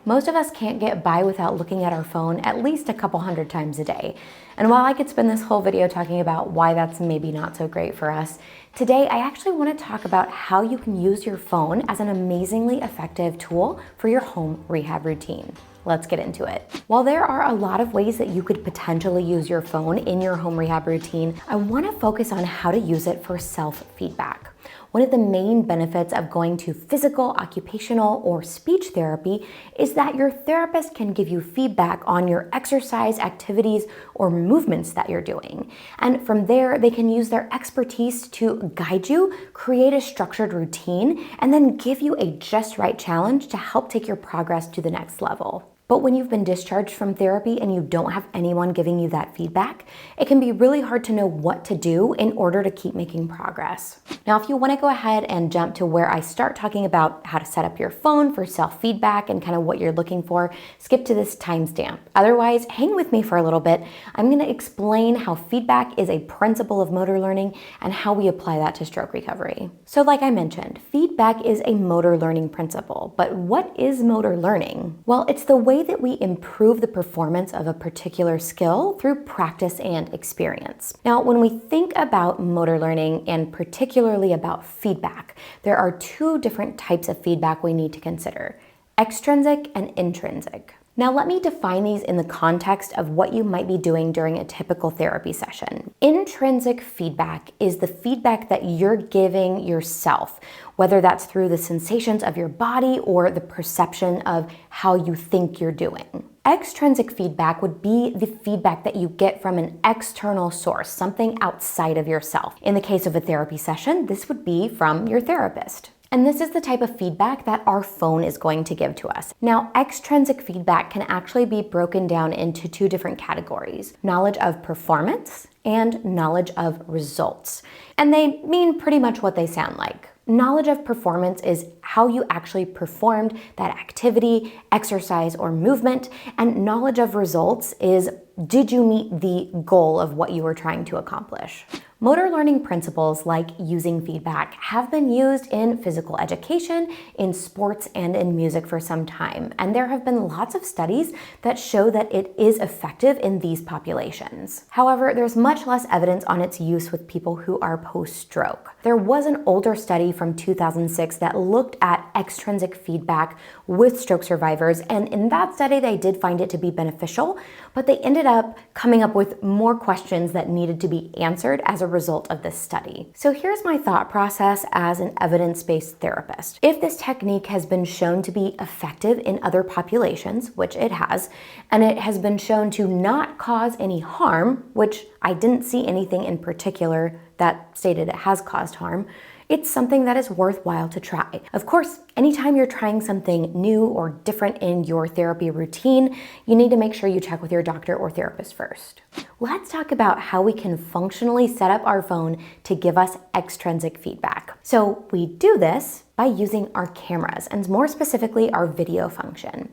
Most of us can't get by without looking at our phone at least a couple hundred times a day. And while I could spend this whole video talking about why that's maybe not so great for us, today I actually want to talk about how you can use your phone as an amazingly effective tool for your home rehab routine. Let's get into it. While there are a lot of ways that you could potentially use your phone in your home rehab routine, I want to focus on how to use it for self-feedback. One of the main benefits of going to physical, occupational, or speech therapy is that your therapist can give you feedback on your exercise, activities, or movements that you're doing. And from there, they can use their expertise to guide you, create a structured routine, and then give you a just right challenge to help take your progress to the next level. But when you've been discharged from therapy and you don't have anyone giving you that feedback, it can be really hard to know what to do in order to keep making progress. Now, if you want to go ahead and jump to where I start talking about how to set up your phone for self-feedback and kind of what you're looking for, skip to this timestamp. Otherwise, hang with me for a little bit. I'm going to explain how feedback is a principle of motor learning and how we apply that to stroke recovery. So like I mentioned, feedback is a motor learning principle, but what is motor learning? Well, it's the way that we improve the performance of a particular skill through practice and experience. Now, when we think about motor learning and particularly about feedback, there are two different types of feedback we need to consider: extrinsic and intrinsic. Now, let me define these in the context of what you might be doing during a typical therapy session. Intrinsic feedback is the feedback that you're giving yourself, whether that's through the sensations of your body or the perception of how you think you're doing. Extrinsic feedback would be the feedback that you get from an external source, something outside of yourself. In the case of a therapy session, this would be from your therapist. And this is the type of feedback that our phone is going to give to us. Now, extrinsic feedback can actually be broken down into two different categories: knowledge of performance and knowledge of results. And they mean pretty much what they sound like. Knowledge of performance is how you actually performed that activity, exercise, or movement. And knowledge of results is, did you meet the goal of what you were trying to accomplish? Motor learning principles like using feedback have been used in physical education, in sports, and in music for some time. And there have been lots of studies that show that it is effective in these populations. However, there's much less evidence on its use with people who are post-stroke. There was an older study from 2006 that looked at extrinsic feedback with stroke survivors, and in that study they did find it to be beneficial, but they ended up coming up with more questions that needed to be answered as a result of this study. So here's my thought process as an evidence-based therapist. If this technique has been shown to be effective in other populations, which it has, and it has been shown to not cause any harm, which I didn't see anything in particular that stated it has caused harm, it's something that is worthwhile to try. Of course, anytime you're trying something new or different in your therapy routine, you need to make sure you check with your doctor or therapist first. Let's talk about how we can functionally set up our phone to give us extrinsic feedback. So we do this by using our cameras, and more specifically, our video function.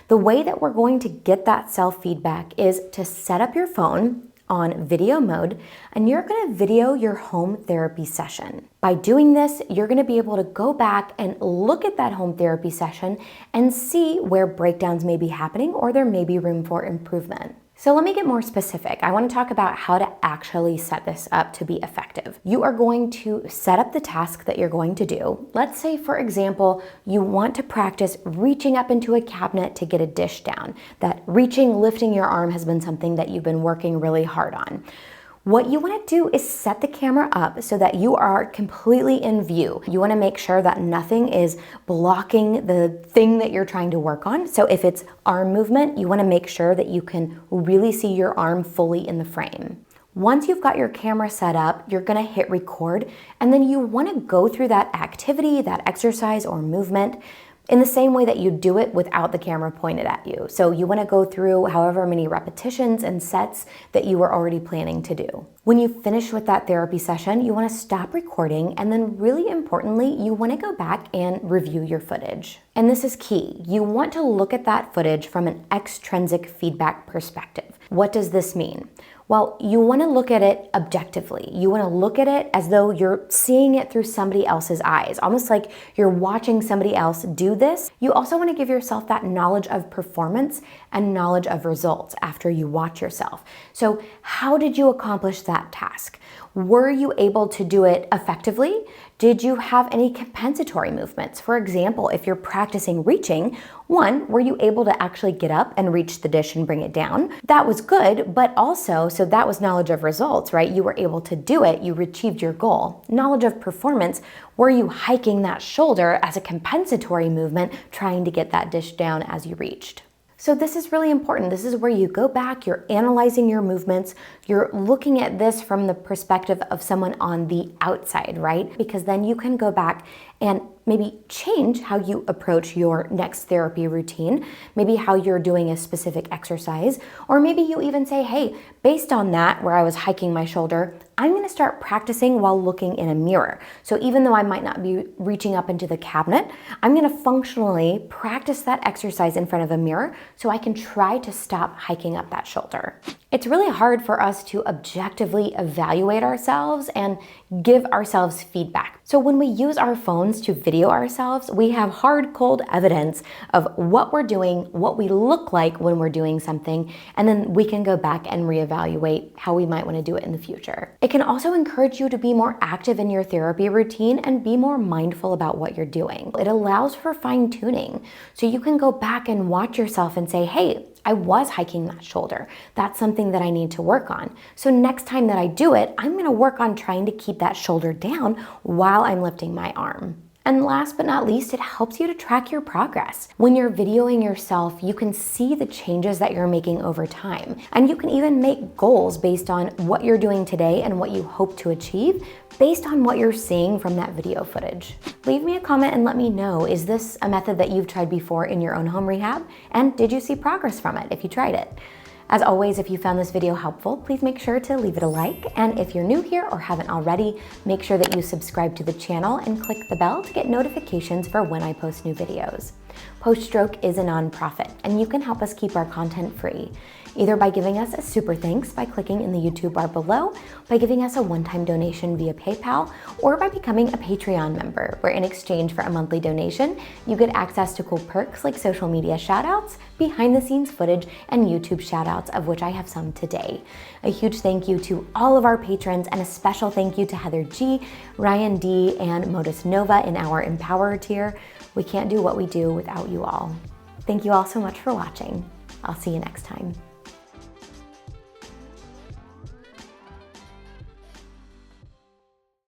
The way that we're going to get that self-feedback is to set up your phone on video mode, and you're going to video your home therapy session. By doing this, you're going to be able to go back and look at that home therapy session and see where breakdowns may be happening or there may be room for improvement. So let me get more specific. I want to talk about how to actually set this up to be effective. You are going to set up the task that you're going to do. Let's say, for example, you want to practice reaching up into a cabinet to get a dish down. That lifting your arm has been something that you've been working really hard on. What you want to do is set the camera up so that you are completely in view. You want to make sure that nothing is blocking the thing that you're trying to work on. So if it's arm movement, you want to make sure that you can really see your arm fully in the frame. Once you've got your camera set up, you're going to hit record, and then you want to go through that activity, that exercise or movement in the same way that you do it without the camera pointed at you. So you want to go through however many repetitions and sets that you were already planning to do. When you finish with that therapy session, you want to stop recording, and then really importantly, you want to go back and review your footage. And this is key. You want to look at that footage from an extrinsic feedback perspective. What does this mean? Well, you want to look at it objectively. You want to look at it as though you're seeing it through somebody else's eyes, almost like you're watching somebody else do this. You also want to give yourself that knowledge of performance and knowledge of results after you watch yourself. So how did you accomplish that task? Were you able to do it effectively? Did you have any compensatory movements? For example, if you're practicing reaching, one, were you able to actually get up and reach the dish and bring it down? That was good, but also, so that was knowledge of results, right? You were able to do it, you achieved your goal. Knowledge of performance, were you hiking that shoulder as a compensatory movement, trying to get that dish down as you reached? So this is really important. This is where you go back, you're analyzing your movements, you're looking at this from the perspective of someone on the outside, right? Because then you can go back and maybe change how you approach your next therapy routine, maybe how you're doing a specific exercise, or maybe you even say, hey, based on that, where I was hiking my shoulder, I'm gonna start practicing while looking in a mirror. So even though I might not be reaching up into the cabinet, I'm gonna functionally practice that exercise in front of a mirror so I can try to stop hiking up that shoulder. It's really hard for us to objectively evaluate ourselves and give ourselves feedback. So when we use our phones to video ourselves, we have hard, cold evidence of what we're doing, what we look like when we're doing something, and then we can go back and reevaluate how we might want to do it in the future. It can also encourage you to be more active in your therapy routine and be more mindful about what you're doing. It allows for fine-tuning. So you can go back and watch yourself and say, hey, I was hiking that shoulder. That's something that I need to work on. So next time that I do it, I'm gonna work on trying to keep that shoulder down while I'm lifting my arm. And last but not least, it helps you to track your progress. When you're videoing yourself, you can see the changes that you're making over time. And you can even make goals based on what you're doing today and what you hope to achieve based on what you're seeing from that video footage. Leave me a comment and let me know, is this a method that you've tried before in your own home rehab? And did you see progress from it if you tried it? As always, if you found this video helpful, please make sure to leave it a like. And if you're new here or haven't already, make sure that you subscribe to the channel and click the bell to get notifications for when I post new videos. Post Stroke is a nonprofit, and you can help us keep our content free, either by giving us a super thanks by clicking in the YouTube bar below, by giving us a one-time donation via PayPal, or by becoming a Patreon member, where in exchange for a monthly donation, you get access to cool perks like social media shoutouts, behind-the-scenes footage, and YouTube shoutouts, of which I have some today. A huge thank you to all of our patrons, and a special thank you to Heather G, Ryan D, and Modus Nova in our Empower tier. We can't do what we do without you all. Thank you all so much for watching. I'll see you next time.